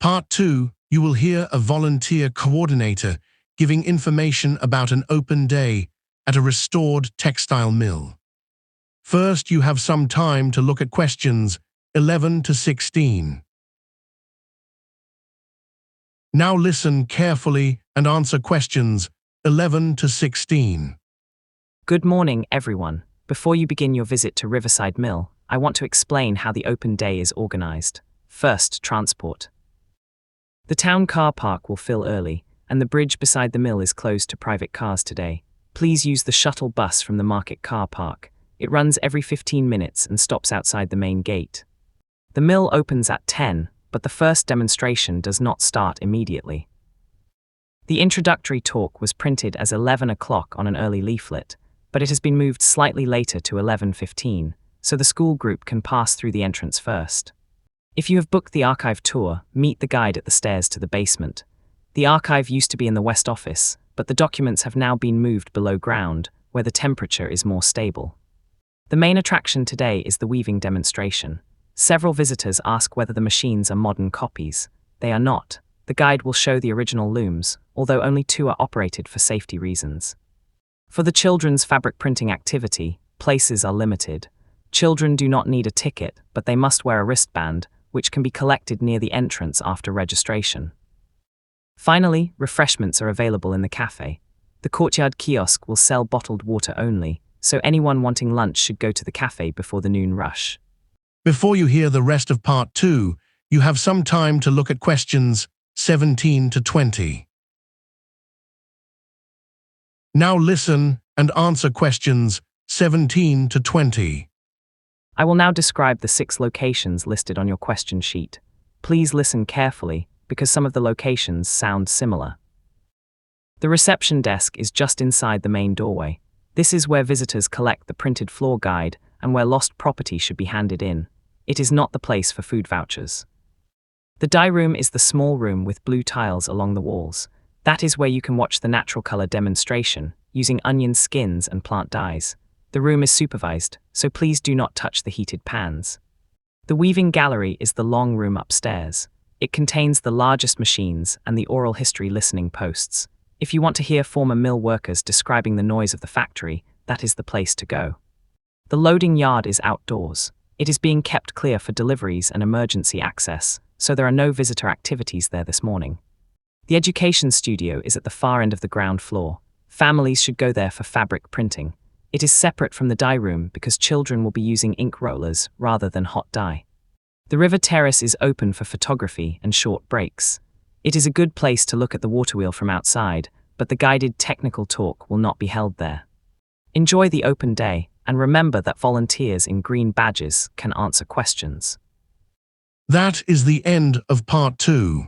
Part 2, you will hear a volunteer coordinator giving information about an open day at a restored textile mill. First, you have some time to look at questions 11 to 16. Now listen carefully and answer questions 11 to 16. Good morning, everyone. Before you begin your visit to Riverside Mill, I want to explain how the open day is organized. First, transport. The town car park will fill early, and the bridge beside the mill is closed to private cars today. Please use the shuttle bus from the market car park. It runs every 15 minutes and stops outside the main gate. The mill opens at 10, but the first demonstration does not start immediately. The introductory talk was printed as 11 o'clock on an early leaflet, but it has been moved slightly later to 11:15, so the school group can pass through the entrance first. If you have booked the archive tour, meet the guide at the stairs to the basement. The archive used to be in the west office, but the documents have now been moved below ground, where the temperature is more stable. The main attraction today is the weaving demonstration. Several visitors ask whether the machines are modern copies. They are not. The guide will show the original looms, although only 2 are operated for safety reasons. For the children's fabric printing activity, places are limited. Children do not need a ticket, but they must wear a wristband, which can be collected near the entrance after registration. Finally, refreshments are available in the cafe. The courtyard kiosk will sell bottled water only, so anyone wanting lunch should go to the cafe before the noon rush. Before you hear the rest of Part 2, you have some time to look at questions 17 to 20. Now listen and answer questions 17 to 20. I will now describe the 6 locations listed on your question sheet. Please listen carefully, because some of the locations sound similar. The reception desk is just inside the main doorway. This is where visitors collect the printed floor guide and where lost property should be handed in. It is not the place for food vouchers. The dye room is the small room with blue tiles along the walls. That is where you can watch the natural color demonstration, using onion skins and plant dyes. The room is supervised, so please do not touch the heated pans. The weaving gallery is the long room upstairs. It contains the largest machines and the oral history listening posts. If you want to hear former mill workers describing the noise of the factory, that is the place to go. The loading yard is outdoors. It is being kept clear for deliveries and emergency access, so there are no visitor activities there this morning. The education studio is at the far end of the ground floor. Families should go there for fabric printing. It is separate from the dye room because children will be using ink rollers rather than hot dye. The river terrace is open for photography and short breaks. It is a good place to look at the water wheel from outside, but the guided technical talk will not be held there. Enjoy the open day, and remember that volunteers in green badges can answer questions. That is the end of Part 2.